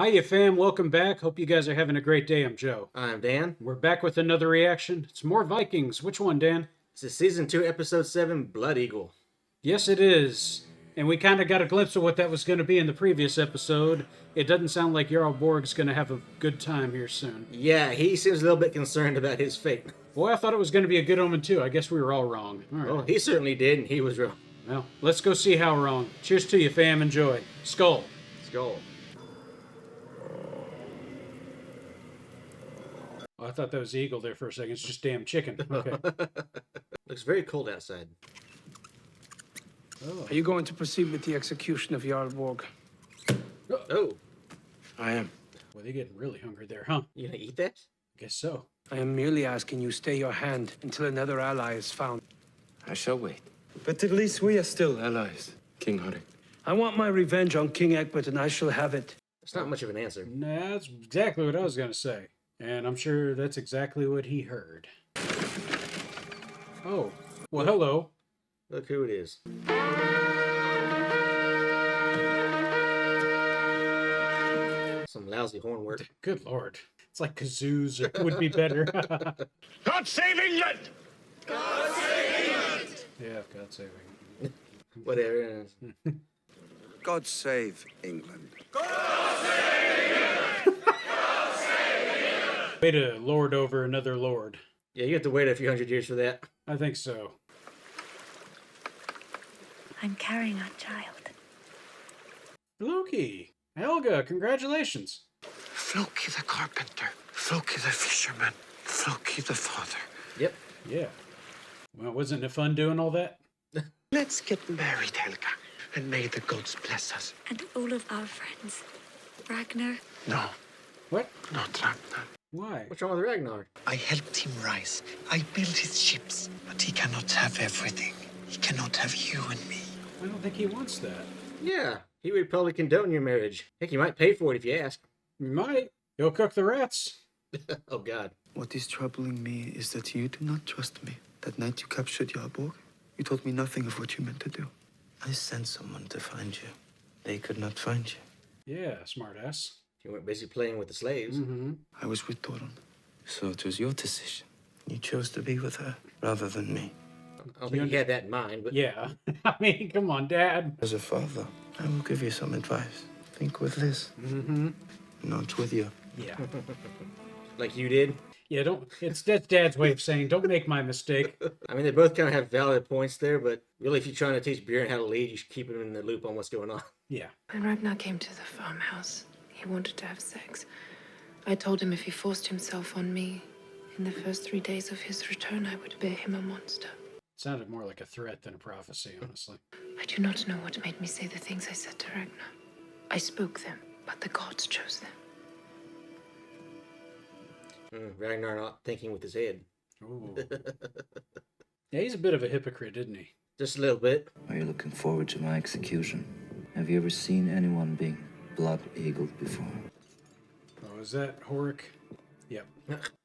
Hiya, fam. Welcome back. Hope you guys are having a great day. I'm Joe. I'm Dan. We're back with another reaction. It's more Vikings. Which one, Dan? This is Season 2, Episode 7, Blood Eagle. Yes, it is. And we kind of got a glimpse of what that was going to be in the previous episode. It doesn't sound like Jarl Borg's going to have a good time here soon. Yeah, he seems a little bit concerned about his fate. Boy, I thought it was going to be a good omen, too. I guess we were all wrong. All right. Well, he certainly did, and he was wrong. Well, let's go see how wrong. Cheers to you, fam. Enjoy. Skull. Skull. Oh, I thought that was the eagle there for a second. It's just damn chicken. Okay. Looks very cold outside. Oh. Are you going to proceed with the execution of Jarl Borg? Oh, I am. Well, they're getting really hungry there, huh? you gonna eat that? I guess so. I am merely asking you stay your hand until another ally is found. I shall wait. But at least we are still allies, King Harry. I want my revenge on King Egbert, and I shall have it. It's not much of an answer. Nah, that's exactly what I was going to say. And I'm sure that's exactly what he heard. Oh, well, hello. Look who it is. Some lousy horn work. Good lord. It's like kazoos would be better. God save England! Yeah, God save England. Whatever. God save England. Way to lord over another lord. Yeah, you have to wait a few hundred years for that. I think so. I'm carrying a child. Loki. Helga, congratulations. Floki the carpenter, Floki the fisherman, Floki the father. Yep. Yeah. Well, wasn't it fun doing all that? Let's get married, Helga, and may the gods bless us. And all of our friends. Ragnar. No, What? not Ragnar. Why? What's wrong with Ragnar? I helped him rise. I built his ships, but he cannot have everything. He cannot have you and me. I don't think he wants that. Yeah, he would probably condone your marriage. Heck, he might pay for it if you ask. He might. He'll cook the rats. Oh, God. What is troubling me is that you do not trust me. That night you captured Jarl Borg, you told me nothing of what you meant to do. I sent someone to find you. They could not find you. Yeah, smartass. You weren't busy playing with the slaves. Mm-hmm. I was with Torun. So it was your decision. You chose to be with her rather than me. I don't think he had that in mind, but... Yeah. I mean, come on, Dad. As a father, I will give you some advice. Think with this, Mm-hmm. not with you. Yeah. Like you did. Yeah, that's Dad's way of saying, don't make my mistake. I mean, they both kind of have valid points there, but really, if you're trying to teach Bjorn how to lead, you should keep him in the loop on what's going on. Yeah. When Ragnar came to the farmhouse, he wanted to have sex. I told him if he forced himself on me, in the first 3 days of his return, I would bear him a monster. Sounded more like a threat than a prophecy, honestly. I do not know what made me say the things I said to Ragnar. I spoke them, but the gods chose them. Ragnar not thinking with his head. Ooh. Yeah, he's a bit of a hypocrite, isn't he? Just a little bit. Are you looking forward to my execution? Have you ever seen anyone being blood-eagled before? Oh, is that Horik? Yep.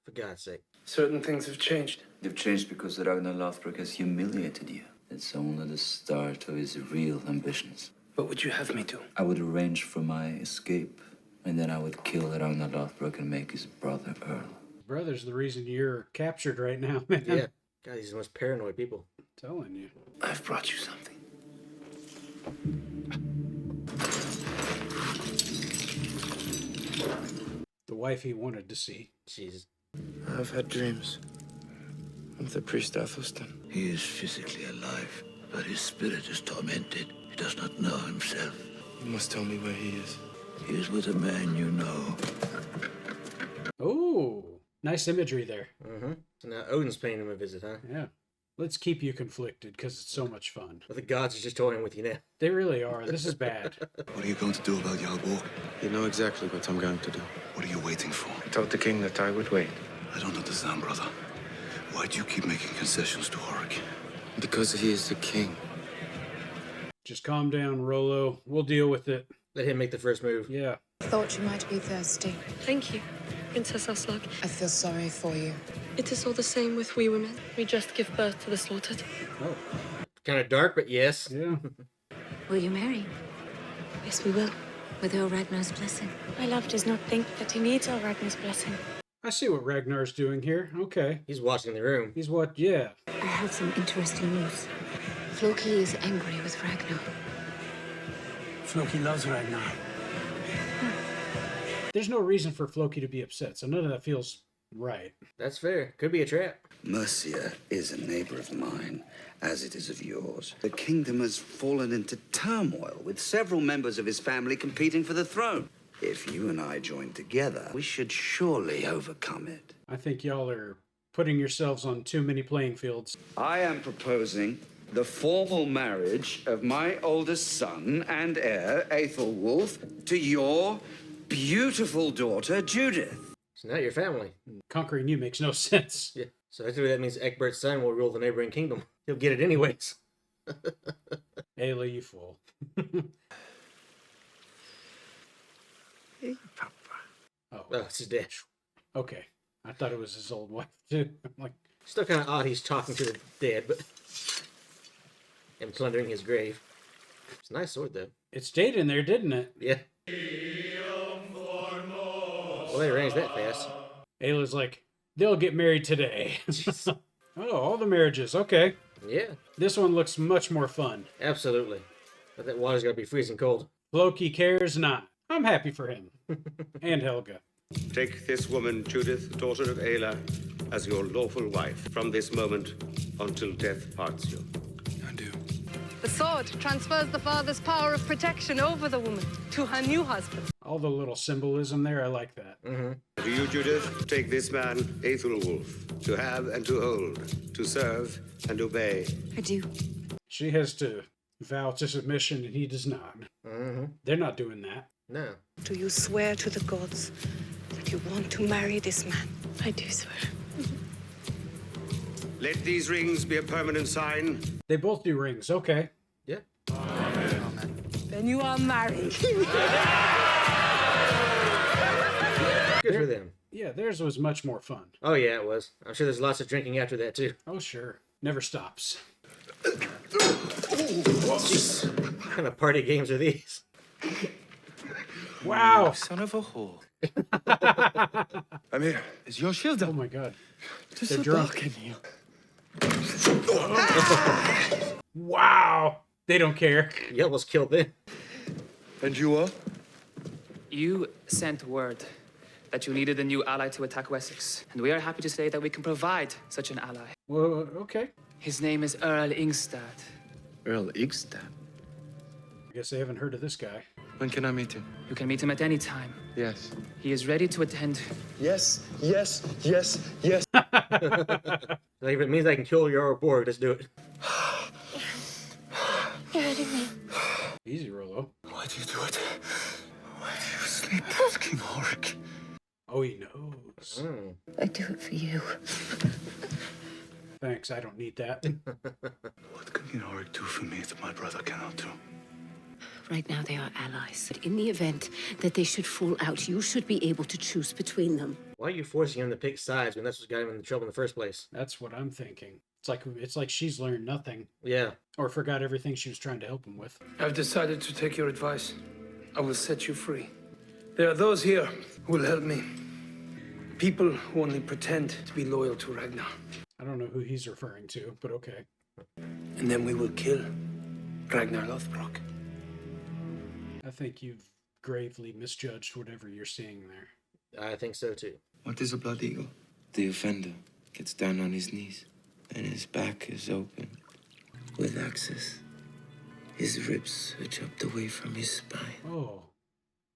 For God's sake. Certain things have changed. They've changed because Ragnar Lothbrok has humiliated you. It's only the start of his real ambitions. What would you have me do? I would arrange for my escape, and then I would kill Ragnar Lothbrok and make his brother Earl. Brother's the reason you're captured right now, man. Yeah. God, these are the most paranoid people. I'm telling you. I've brought you something. The wife he wanted to see. Jesus. I've had dreams of the priest Athelstan. He is physically alive, but his spirit is tormented. He does not know himself. You must tell me where he is. He is with a man you know. Oh, nice imagery there. Mm-hmm. So now Odin's paying him a visit, huh? Yeah. Let's keep you conflicted, because it's so much fun. But the gods are just toying with you now. They really are. This is bad. What are you going to do about Jarl Borg? You know exactly what I'm going to do. What are you waiting for? I told the king that I would wait. I don't understand, brother. Why do you keep making concessions to Horik? Because he is the king. Just calm down, Rolo. We'll deal with it. Let him make the first move. Yeah. Thought you might be thirsty. Thank you, Princess Aslak. I feel sorry for you. It is all the same with we women. We just give birth to the slaughtered. Oh. Kind of dark, but yes. Yeah. Will you marry? Yes, we will. with Earl Ragnar's blessing. My love does not think that he needs our Ragnar's blessing. I see what Ragnar's doing here. Okay. He's watching the room. He's what? Yeah. I have some interesting news. Floki is angry with Ragnar. Floki loves Ragnar. There's no reason for Floki to be upset, so none of that feels right. That's fair. Could be a trap. Mercia is a neighbor of mine, as it is of yours. The kingdom has fallen into turmoil, with several members of his family competing for the throne. If you and I join together, we should surely overcome it. I think y'all are putting yourselves on too many playing fields. I am proposing the formal marriage of my oldest son and heir, Aethelwulf, to your beautiful daughter, Judith. It's not your family. Conquering you makes no sense. Yeah. So actually that means Egbert son will rule the neighboring kingdom. He'll get it anyways. Ayla, you fool. Hey, Papa. Oh, it's his dad. okay. I thought it was his old wife, too. I'm like, Still kind of odd he's talking to the dead, but... and plundering his grave. It's a nice sword, though. it stayed in there, didn't it? Yeah. Well, they arranged that fast. Ayla's like, they'll get married today. Oh, all the marriages. Okay. Yeah, This one looks much more fun. absolutely. But that water's gotta be freezing cold. Loki cares not. I'm happy for him. And Helga. Take this woman, Judith, daughter of Ayla, as your lawful wife from this moment until death parts you. I do. The sword transfers the father's power of protection over the woman to her new husband. All the little symbolism there, I like that. Do you, Judith, take this man, Aethelwulf, to have and to hold, to serve and obey? I do. She has to vow to submission, and he does not. They're not doing that. No. Do you swear to the gods that you want to marry this man? I do swear. Let these rings be a permanent sign. They both do rings. Okay. Yeah. Then you are married. Good for them. Yeah, theirs was much more fun. Oh, yeah, it was. I'm sure there's lots of drinking after that, too. Oh, sure. Never stops. Jeez. What kind of party games are these? Wow. Son of a whore. Amir, is your shield up? Oh, my God. It is They're so drunk. dark in here. Wow. They don't care. You almost killed them. And you are? You sent word that you needed a new ally to attack Wessex, and we are happy to say that we can provide such an ally. Well, okay. His name is Earl Ingstad. Earl Igstad? I guess they haven't heard of this guy. When can I meet him? You can meet him at any time. Yes. He is ready to attend. Yes, yes, yes, yes. Like, if it means I can kill Jarl Borg, let's do it. You're hurting me. Easy, Rolo. Why do you do it? Why do you sleep with King Horik? Oh, he knows. I do it for you. Thanks, I don't need that. What can King Horik do for me that my brother cannot do? Right now they are allies. But in the event that they should fall out, you should be able to choose between them. Why are you forcing him to pick sides when that's what got him in trouble in the first place? That's what I'm thinking. It's like she's learned nothing. Yeah. Or forgot everything she was trying to help him with. I've decided to take your advice. I will set you free. There are those here who will help me. People who only pretend to be loyal to Ragnar. I don't know who he's referring to, but okay. And then we will kill Ragnar Lothbrok. I think you've gravely misjudged whatever you're seeing there. I think so, too. What is a blood eagle? The offender gets down on his knees, and his back is open with axes. His ribs are chopped away from his spine. Oh.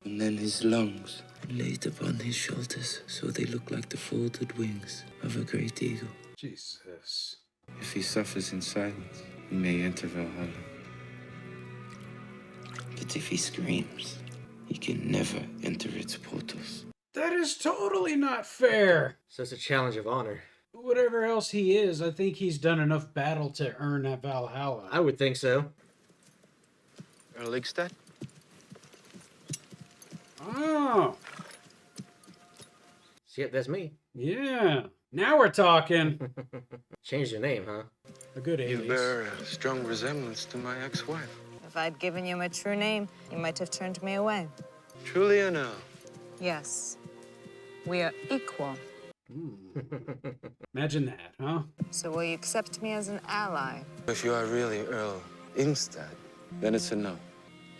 And then his lungs laid upon his shoulders so they look like the folded wings of a great eagle. Jesus. If he suffers in silence, he may enter Valhalla. But if he screams, he can never enter its portals. That is totally not fair. So it's a challenge of honor. Whatever else he is, I think he's done enough battle to earn that Valhalla. I would think so. Earl Igstad? Oh. Yep, that's me. Yeah. Now we're talking. Changed your name, huh? A good You alias. bear a strong resemblance to my ex-wife. If I'd given you my true name, you might have turned me away. Truly or no? Yes. We are equal. Imagine that, huh? So will you accept me as an ally? If you are really Earl Imstad, then it's a no.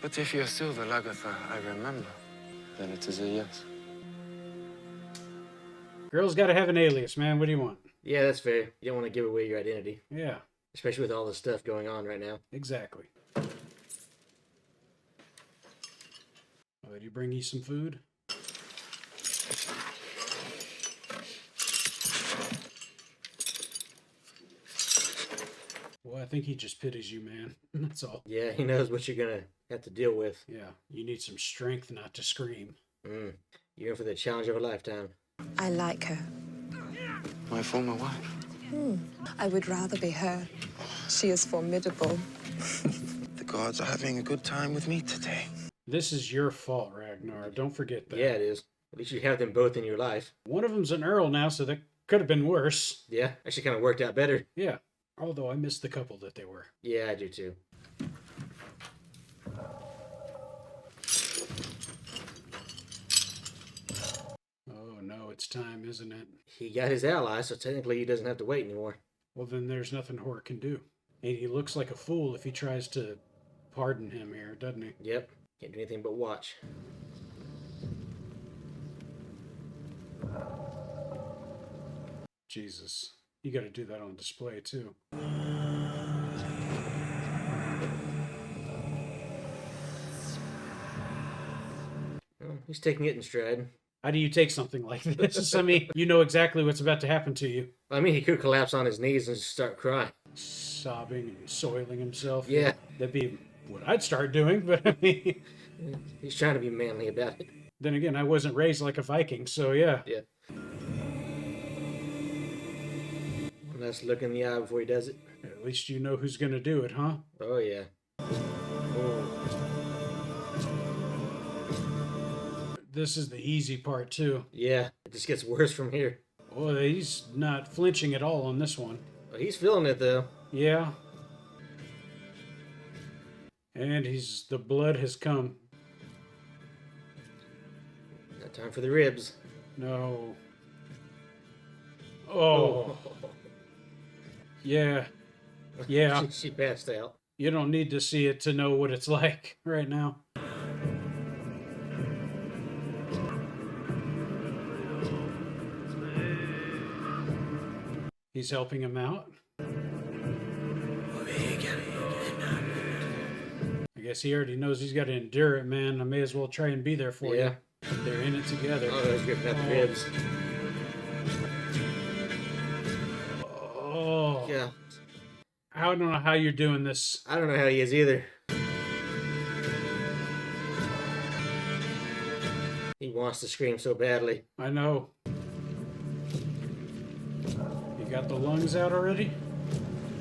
But if you're still the Lagatha I remember, then it is a yes. Girl's got to have an alias, man. What do you want? Yeah, that's fair. You don't want to give away your identity. Yeah. Especially with all the stuff going on right now. Exactly. Oh, did he bring you some food? Well, I think he just pities you, man. That's all. Yeah, he knows what you're going to have to deal with. Yeah, you need some strength not to scream. You're in for the challenge of a lifetime. I like her. My former wife. I would rather be her. She is formidable. The gods are having a good time with me today. This is your fault, Ragnar. Don't forget that. Yeah, it is. At least you have them both in your life. One of them's an earl now, so that could have been worse. Yeah, actually kind of worked out better. Yeah. Although I missed the couple that they were. Yeah, I do too. Oh no, it's time, isn't it? He got his ally, so technically he doesn't have to wait anymore. Well, then there's nothing Hort can do. And he looks like a fool if he tries to pardon him here, doesn't he? Yep. Can't do anything but watch. Jesus. You gotta do that on display, too. Well, he's taking it in stride. How do you take something like this? I mean, you know exactly what's about to happen to you. I mean, he could collapse on his knees and just start crying. Sobbing and soiling himself. Yeah. That'd be what I'd start doing, but I mean... He's trying to be manly about it. Then again, I wasn't raised like a Viking, so yeah. Yeah. One last look in the eye before he does it. At least you know who's gonna do it, huh? Oh, yeah. Oh. This is the easy part, too. Yeah, it just gets worse from here. Oh, he's not flinching at all on this one. Well, he's feeling it, though. Yeah. And the blood has come. Not time for the ribs. No. Oh. Yeah. Yeah. She passed out. You don't need to see it to know what it's like right now. He's helping him out. I guess he already knows he's got to endure it, man. I may as well try and be there for you. They're in it together. Oh, he's ripping out the ribs. Oh. Yeah. I don't know how you're doing this. I don't know how he is either. He wants to scream so badly. I know. You got the lungs out already?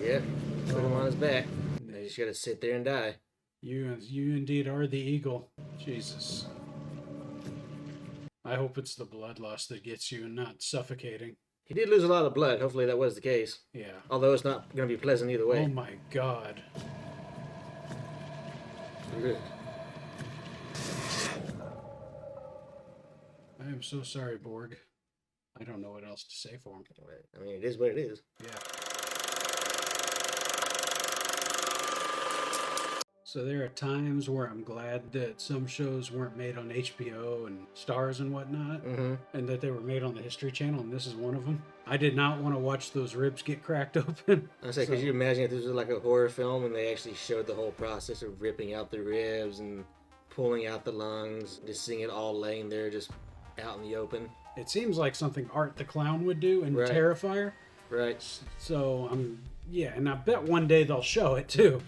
Yeah. Put him on his back. Now you just gotta sit there and die. You indeed are the eagle. Jesus. I hope it's the blood loss that gets you and not suffocating. He did lose a lot of blood. Hopefully that was the case. Yeah. Although it's not going to be pleasant either way. Oh my God. Ugh. I am so sorry, Borg. I don't know what else to say for him. I mean, it is what it is. Yeah. So there are times where I'm glad that some shows weren't made on HBO and Stars and whatnot, and that they were made on the History Channel, and this is one of them. I did not want to watch those ribs get cracked open. I say, could you imagine if this was like a horror film and they actually showed the whole process of ripping out the ribs and pulling out the lungs, just seeing it all laying there just out in the open? It seems like something Art the Clown would do in Right. Terrifier. Right. So, yeah, and I bet one day they'll show it too.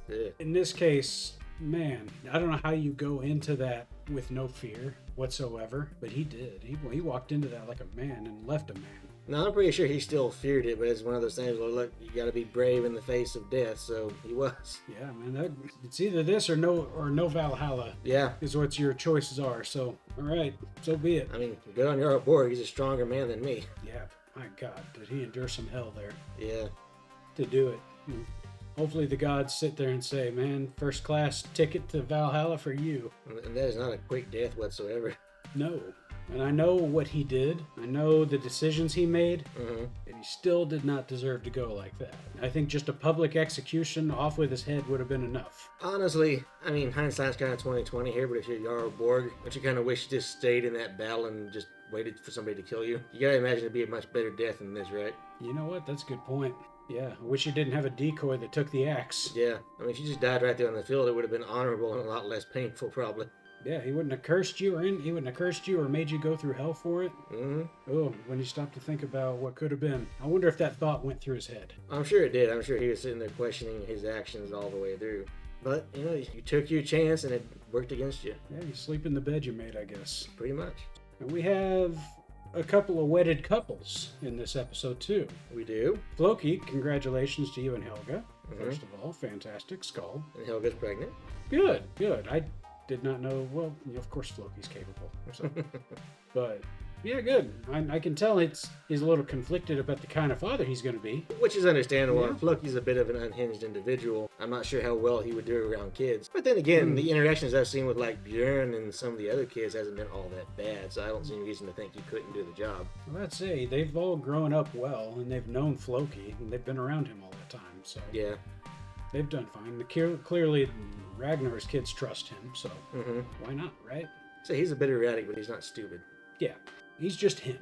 Yeah. In this case, man, I don't know how you go into that with no fear whatsoever, but he did. He walked into that like a man and left a man. No, I'm pretty sure he still feared it, but it's one of those things where, look, you gotta be brave in the face of death, so he was. Yeah, man, it's either this or no Valhalla. Yeah. Is what your choices are, so, all right, so be it. I mean, good on Jarl Borg, he's a stronger man than me. Yeah, my God, did he endure some hell there Yeah. to do it. hopefully the gods sit there and say, man, first class ticket to Valhalla for you. And that is not a quick death whatsoever. No. And I know what he did. I know the decisions he made. And he still did not deserve to go like that. I think just a public execution off with his head would have been enough. Honestly, I mean, hindsight's kind of 20/20 here, but if you're Jarl Borg, don't you kind of wish you just stayed in that battle and just waited for somebody to kill you? You gotta imagine it'd be a much better death than this, right? You know what? That's a good point. Yeah, I wish you didn't have a decoy that took the axe. Yeah, I mean, if you just died right there on the field, it would have been honorable and a lot less painful, probably. Yeah, he wouldn't have cursed you or made you go through hell for it. Oh, when you stop to think about what could have been. I wonder if that thought went through his head. I'm sure it did. I'm sure he was sitting there questioning his actions all the way through. But, you know, you took your chance and it worked against you. Yeah, you sleep in the bed you made, I guess. Pretty much. And we have a couple of wedded couples in this episode, too. We do. Floki, congratulations to you and Helga. First of all, fantastic skull. And Helga's pregnant. Good. I did not know. Well, of course Floki's capable. So. But yeah, good. I can tell he's a little conflicted about the kind of father he's going to be. Which is understandable. Yeah. Floki's a bit of an unhinged individual. I'm not sure how well he would do around kids. But then again, the interactions I've seen with like Björn and some of the other kids hasn't been all that bad. So I don't see any reason to think he couldn't do the job. Well, I'd say they've all grown up well and they've known Floki and they've been around him all the time. So yeah, they've done fine. Clearly, Ragnar's kids trust him. So why not, right? So he's a bit erratic, but he's not stupid. Yeah, he's just him.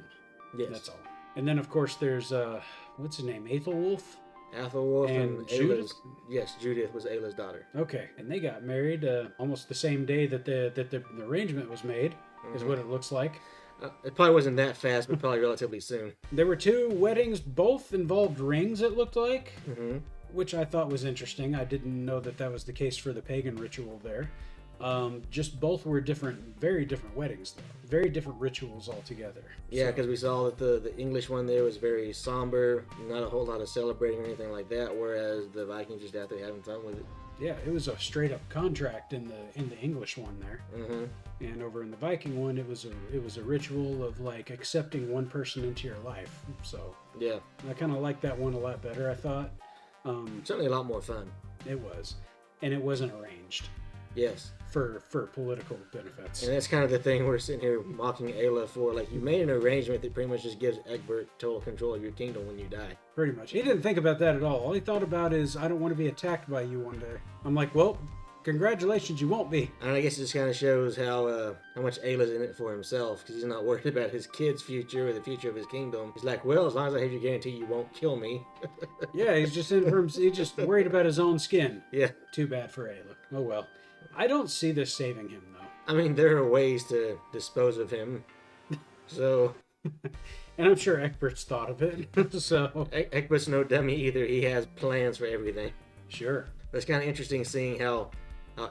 Yes. That's all. And then, of course, there's, what's his name? Ethelwulf? Ethelwulf and Judith? Yes, Judith was Ayla's daughter. Okay. And they got married almost the same day that the arrangement was made, is what it looks like. It probably wasn't that fast, but probably relatively soon. There were 2 weddings, both involved rings, it looked like, which I thought was interesting. I didn't know that was the case for the pagan ritual there. Just both were very different weddings, though. Very different rituals altogether. Yeah, because we saw that the English one there was very somber, not a whole lot of celebrating or anything like that, whereas the Vikings just out there having fun with it. Yeah, it was a straight up contract in the English one there, and over in the Viking one, it was a ritual of like accepting one person into your life. So yeah, I kind of liked that one a lot better. I thought certainly a lot more fun. It was, and it wasn't arranged. Yes. For political benefits. And that's kind of the thing we're sitting here mocking Ayla for. Like, you made an arrangement that pretty much just gives Egbert total control of your kingdom when you die. Pretty much. He didn't think about that at all. All he thought about is, I don't want to be attacked by you one day. I'm like, well, congratulations, you won't be. And I guess it just kind of shows how much Ayla's in it for himself, because he's not worried about his kid's future or the future of his kingdom. He's like, well, as long as I have your guarantee you won't kill me. Yeah, he's just he's just worried about his own skin. Yeah. Too bad for Ayla. Oh well. I don't see this saving him, though. I mean, there are ways to dispose of him. So... And I'm sure Egbert's thought of it. So Egbert's no dummy either. He has plans for everything. Sure. But it's kind of interesting seeing how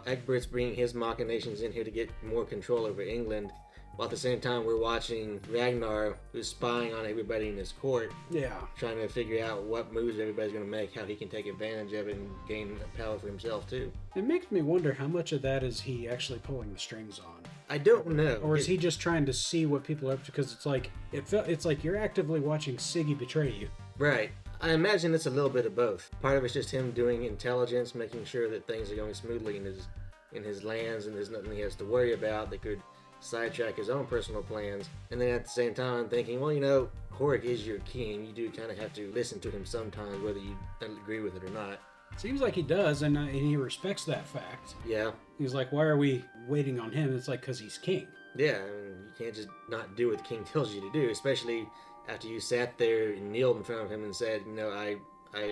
Egbert's bringing his machinations in here to get more control over England, while at the same time we're watching Ragnar, who's spying on everybody in his court. Yeah. Trying to figure out what moves everybody's going to make, how he can take advantage of it and gain power for himself too. It makes me wonder how much of that is he actually pulling the strings on. I don't know. Or is he just trying to see what people are up to? Because it's like it's like you're actively watching Siggy betray you. Right. I imagine it's a little bit of both. Part of it's just him doing intelligence, making sure that things are going smoothly in his lands, and there's nothing he has to worry about that could sidetrack his own personal plans. And then at the same time thinking, well, you know, Horik is your king. You do kind of have to listen to him sometimes, whether you agree with it or not. Seems like he does, and he respects that fact. Yeah. He's like, why are we waiting on him? It's like, because he's king. Yeah, I mean, you can't just not do what the king tells you to do, especially after you sat there and kneeled in front of him and said, you know, I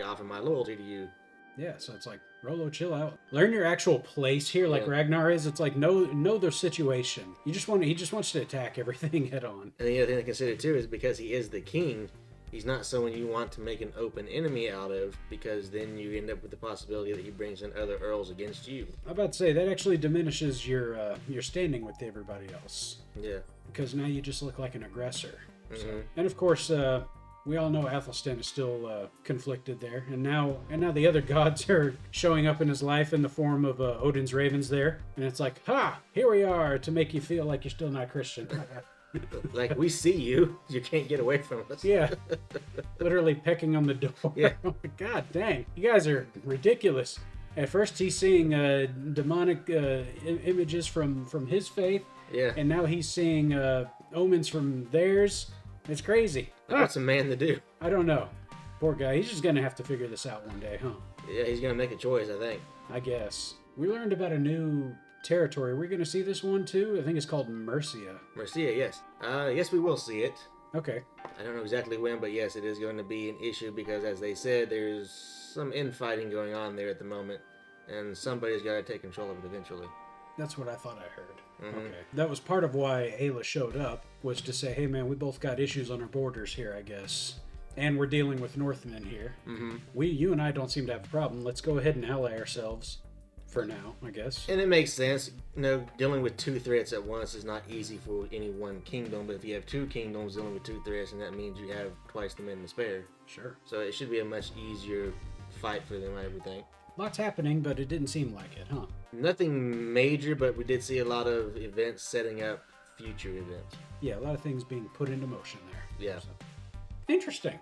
offer my loyalty to you. Yeah, so it's like, Rolo, chill out. Learn your actual place here, like Ragnar is. It's like, know their situation. He just wants to attack everything head on. And the other thing to consider too is because he is the king, he's not someone you want to make an open enemy out of, because then you end up with the possibility that he brings in other earls against you. I'm about to say, that actually diminishes your standing with everybody else. Yeah. Because now you just look like an aggressor. Mm-hmm. So. And of course, we all know Athelstan is still conflicted there, and now the other gods are showing up in his life in the form of Odin's ravens there, and it's like, ha! Here we are to make you feel like you're still not Christian. Like, we see you. You can't get away from us. Yeah. Literally pecking on the door. Yeah. Oh my God, dang. You guys are ridiculous. At first, he's seeing demonic images from his faith. Yeah. And now he's seeing omens from theirs. It's crazy. What's a man to do? I don't know. Poor guy. He's just going to have to figure this out one day, huh? Yeah, he's going to make a choice, I think. I guess. We learned about a new territory. We're going to see this one too. I think it's called Mercia. Mercia, yes. Yes, we will see it. Okay. I don't know exactly when, but yes, it is going to be an issue because, as they said, there's some infighting going on there at the moment, and somebody's got to take control of it eventually. That's what I thought I heard. Mm-hmm. Okay. That was part of why Ayla showed up, was to say, hey man, we both got issues on our borders here, I guess. And we're dealing with Northmen here. Mm-hmm. You and I don't seem to have a problem. Let's go ahead and ally ourselves. For now, I guess. And it makes sense. You know, dealing with two threats at once is not easy for any one kingdom, but if you have two kingdoms dealing with two threats, and that means you have twice the men to spare. Sure. So it should be a much easier fight for them, I would think. Lots happening, but it didn't seem like it, huh? Nothing major, but we did see a lot of events setting up future events. Yeah, a lot of things being put into motion there. Yeah. So. Interesting.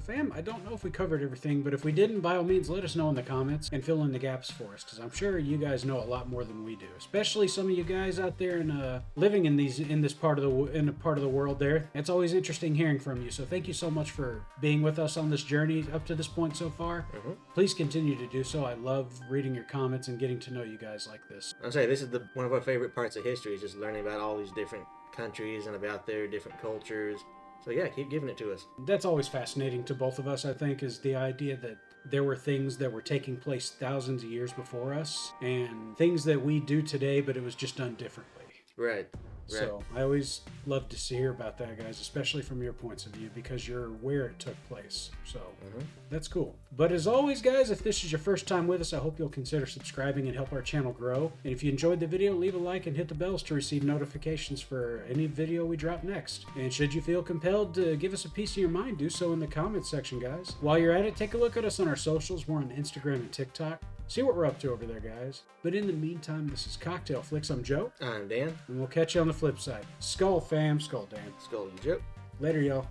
Fam, I don't know if we covered everything, but if we didn't, by all means, let us know in the comments and fill in the gaps for us, because I'm sure you guys know a lot more than we do. Especially some of you guys out there in living in this part of the world. There, it's always interesting hearing from you. So thank you so much for being with us on this journey up to this point so far. Mm-hmm. Please continue to do so. I love reading your comments and getting to know you guys like this. I'll say this is one of our favorite parts of history, is just learning about all these different countries and about their different cultures. So yeah, keep giving it to us. That's always fascinating to both of us, I think, is the idea that there were things that were taking place thousands of years before us, and things that we do today, but it was just done differently. Right. So I always love to hear about that, guys, especially from your points of view, because you're where it took place. So that's cool. But as always, guys, if this is your first time with us, I hope you'll consider subscribing and help our channel grow. And if you enjoyed the video, leave a like and hit the bells to receive notifications for any video we drop next. And should you feel compelled to give us a piece of your mind, do so in the comments section, guys. While you're at it, take a look at us on our socials. We're on Instagram and TikTok. See what we're up to over there, guys. But in the meantime, this is Cocktail Flicks. I'm Joe. I'm Dan. And we'll catch you on the flip side. Skull, fam. Skull, Dan. Skull, you Joe. Later, y'all.